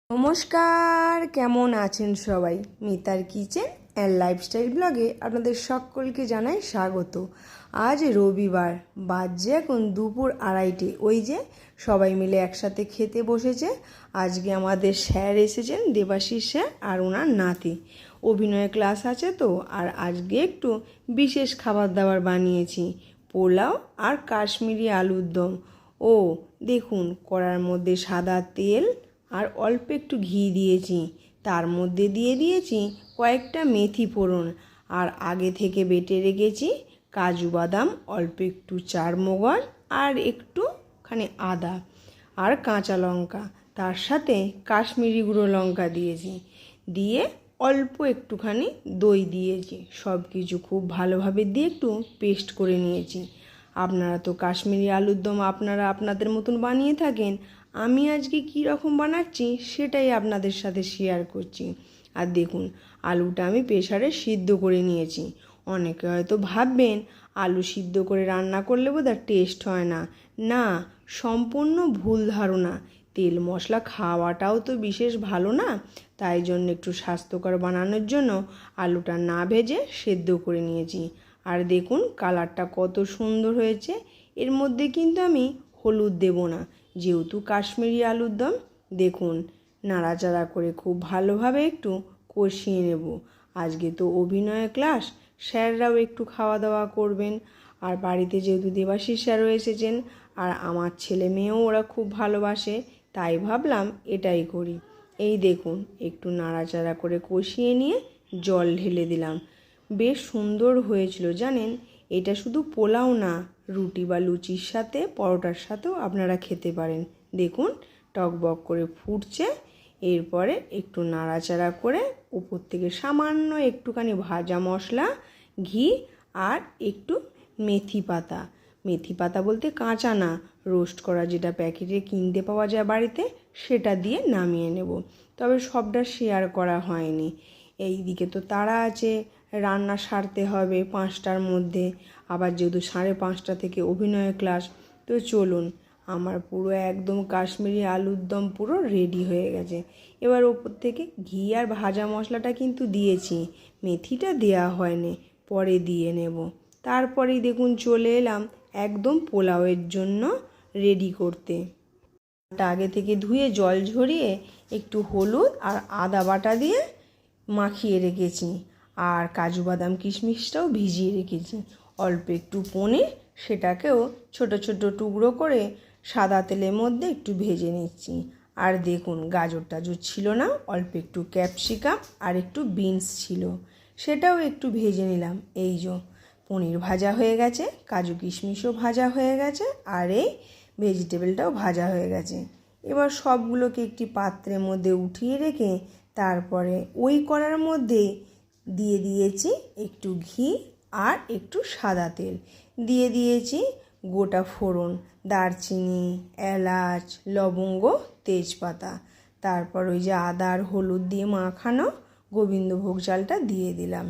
নমস্কার, কেমন আছেন সবাই? মিতার কিচেন অ্যান্ড লাইফস্টাইল ব্লগে আপনাদের সকলকে জানাই স্বাগত। আজ রবিবার, বাজে এখন দুপুর 2:30। ওই যে সবাই মিলে একসাথে খেতে বসেছে। আজকে আমাদের স্যার এসেছেন, দেবাশিস স্যার আর ওনার নাতি। অভিনয় ক্লাস আছে তো, আর আজকে একটু বিশেষ খাবার দাবার বানিয়েছি, পোলাও আর কাশ্মীরি আলুর দম। ও দেখুন, কড়ার মধ্যে সাদা তেল আর অল্প একটু ঘি দিয়েছি, তার মধ্যে দিয়ে দিয়েছি কয়েকটা মেথি ফোড়ন, আর আগে থেকে বেটে রেখেছি কাজু বাদাম, অল্প একটু চারমগজ আর একটুখানি আদা আর কাঁচা লঙ্কা, তার সাথে কাশ্মীরি গুঁড়ো লঙ্কা দিয়েছি, দিয়ে অল্প একটুখানি দই দিয়েছি। সব কিছু খুব ভালোভাবে দিয়ে একটু পেস্ট করে নিয়েছি। আপনারা তো কাশ্মীরি আলুর দম আপনারা আপনাদের মতন বানিয়ে থাকেন, আমি আজকে কী রকম বানাচ্ছি সেটাই আপনাদের সাথে শেয়ার করছি। আর দেখুন, আলুটা আমি প্রেসারে সিদ্ধ করে নিয়েছি। অনেকে হয়তো ভাববেন আলু সিদ্ধ করে রান্না করলে বোধহয় টেস্ট হয় না। না, সম্পূর্ণ ভুল ধারণা। তেল মশলা খাওয়াটাও তো বিশেষ ভালো না, তাই জন্য একটু স্বাস্থ্যকর বানানোর জন্য আলুটা না ভেজে সেদ্ধ করে নিয়েছি। আর দেখুন কালারটা কত সুন্দর হয়েছে। এর মধ্যে কিন্তু আমি হলুদ দেব না, যেহেতু কাশ্মীরি আলুর দম। দেখুন, নাড়াচাড়া করে খুব ভালোভাবে একটু কষিয়ে নেব। আজকে তো অভিনয় ক্লাস, স্যাররাও একটু খাওয়া দাওয়া করবেন, আর বাড়িতে যেহেতু দেবাশিস স্যারও এসেছেন, আর আমার ছেলে মেয়েও ওরা খুব ভালোবাসে, তাই ভাবলাম এটাই করি। এই দেখুন, একটু নাড়াচাড়া করে কষিয়ে নিয়ে জল ঢেলে দিলাম। বেশ সুন্দর হয়েছিল জানেন। এটা শুধু পোলাও না, রুটি বা লুচির সাথে, পরোটার সাথেও আপনারা খেতে পারেন। দেখুন টকবক করে ফুটছে। এরপরে একটু নাড়াচাড়া করে উপর থেকে সামান্য একটুখানি ভাজা মশলা, ঘি আর একটু মেথি পাতা, মেথি পাতা বলতে কাঁচা না, রোস্ট করা যেটা প্যাকেটে কিনতে পাওয়া যায় বাড়িতে, সেটা দিয়ে নামিয়ে নেব। তবে সবটা শেয়ার করা হয়নি। এই দিকে তো তাড়া আছে, রান্না সারতে হবে 5টার মধ্যে, আবার যেহেতু 5:30 থেকে অভিনয় ক্লাস। তো চলুন, আমার পুরো একদম কাশ্মীরি আলুর দম পুরো রেডি হয়ে গেছে। এবার ওপর থেকে ঘি আর ভাজা মশলাটা কিন্তু দিয়েছি, মেথিটা দেওয়া হয়নি, পরে দিয়ে নেব। তারপরেই দেখুন চলে এলাম একদম পোলাওয়ের জন্য রেডি করতে। আগে থেকে ধুয়ে জল ঝরিয়ে একটু হলুদ আর আদা বাটা দিয়ে মাখিয়ে রেখেছি, আর কাজু বাদাম কিশমিশটাও ভিজিয়ে রেখেছি। অল্প একটু পনির, সেটাকেও ছোট ছোট টুকরো করে সাদা তেলের মধ্যে একটু ভেজে নিচ্ছি। আর দেখুন, গাজর টাজর ছিল না, অল্প একটু ক্যাপসিকাম আর একটু বিনস ছিল, সেটাও একটু ভেজে নিলাম। এই যে পনির ভাজা হয়ে গেছে, কাজু কিশমিশও ভাজা হয়ে গেছে, আর এই ভেজিটেবলটাও ভাজা হয়ে গেছে। এবার সবগুলোকে একটি পাত্রের মধ্যে উঠিয়ে রেখে তারপরে ওই কড়ার মধ্যে দিয়ে দিয়েছি একটু ঘি আর একটু সাদা তেল, দিয়ে দিয়েছি গোটা ফোড়ন, দারচিনি, এলাচ, লবঙ্গ, তেজপাতা, তারপর ওই যে আদা আর হলুদ দিয়ে মাখানো গোবিন্দভোগ চালটা দিয়ে দিলাম,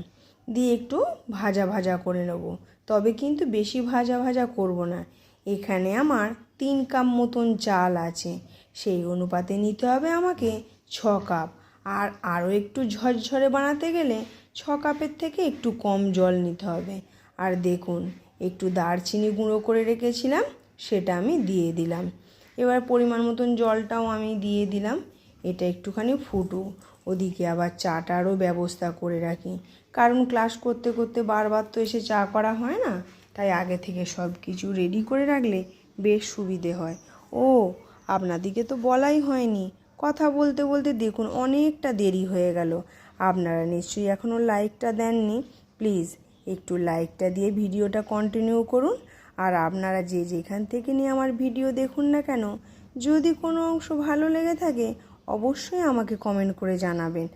দিয়ে একটু ভাজা ভাজা করে নেব। তবে কিন্তু বেশি ভাজা ভাজা করব না। এখানে আমার 3 কাপ মতন চাল আছে, সেই অনুপাতে নিতে হবে আমাকে 6 কাপ। আর আরও একটু ঝরঝরে বানাতে গেলে 6 কাপের থেকে একটু কম জল নিতে হবে। আর দেখুন, একটু দারচিনি গুঁড়ো করে রেখেছিলাম, সেটা আমি দিয়ে দিলাম। এবার পরিমাণ মতন জলটাও আমি দিয়ে দিলাম। এটা একটুখানি ফুটুক, ওদিকে আবার চাটারও ব্যবস্থা করে রাখি, কারণ ক্লাস করতে করতে বারবার তো এসে চা করা হয় না, তাই আগে থেকে সব কিছু রেডি করে রাখলে বেশ সুবিধে হয়। ও আপনাদিকে তো বলাই হয়নি, কথা বলতে বলতে দেখুন অনেকটা দেরি হয়ে গেল। আপনারা নিশ্চয়ই এখনও লাইকটা দেননি, প্লিজ একটু লাইকটা দিয়ে ভিডিওটা কন্টিনিউ করুন। আর আপনারা যে যেখান থেকে নিয়ে আমার ভিডিও দেখুন না কেন, যদি কোনো অংশ ভালো লেগে থাকে অবশ্যই আমাকে কমেন্ট করে জানাবেন,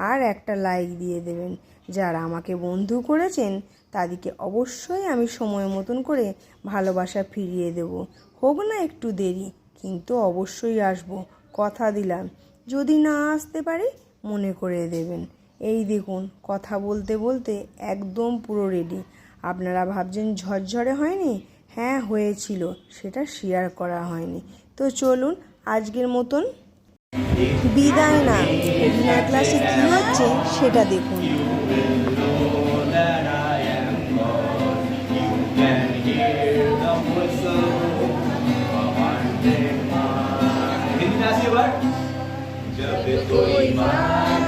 আর একটা লাইক দিয়ে দেবেন। যারা আমাকে বন্ধু করেছেন তাদেরকে অবশ্যই আমি সময় মতন করে ভালোবাসা ফিরিয়ে দেব। হোক না একটু দেরি, কিন্তু অবশ্যই আসব, কথা দিলাম। যদি না আসতে পারি মনে করে দেবেন। এই দেখুন, কথা বলতে বলতে একদম পুরো রেডি। আপনারা ভাবছেন ঝরঝরে হয়নি, হ্যাঁ হয়েছিল, সেটা শেয়ার করা হয়নি। তো চলুন আজকের মতন বিদায় না, ডিনার ক্লাসে কি হচ্ছে সেটা দেখুন। जब कोई माँ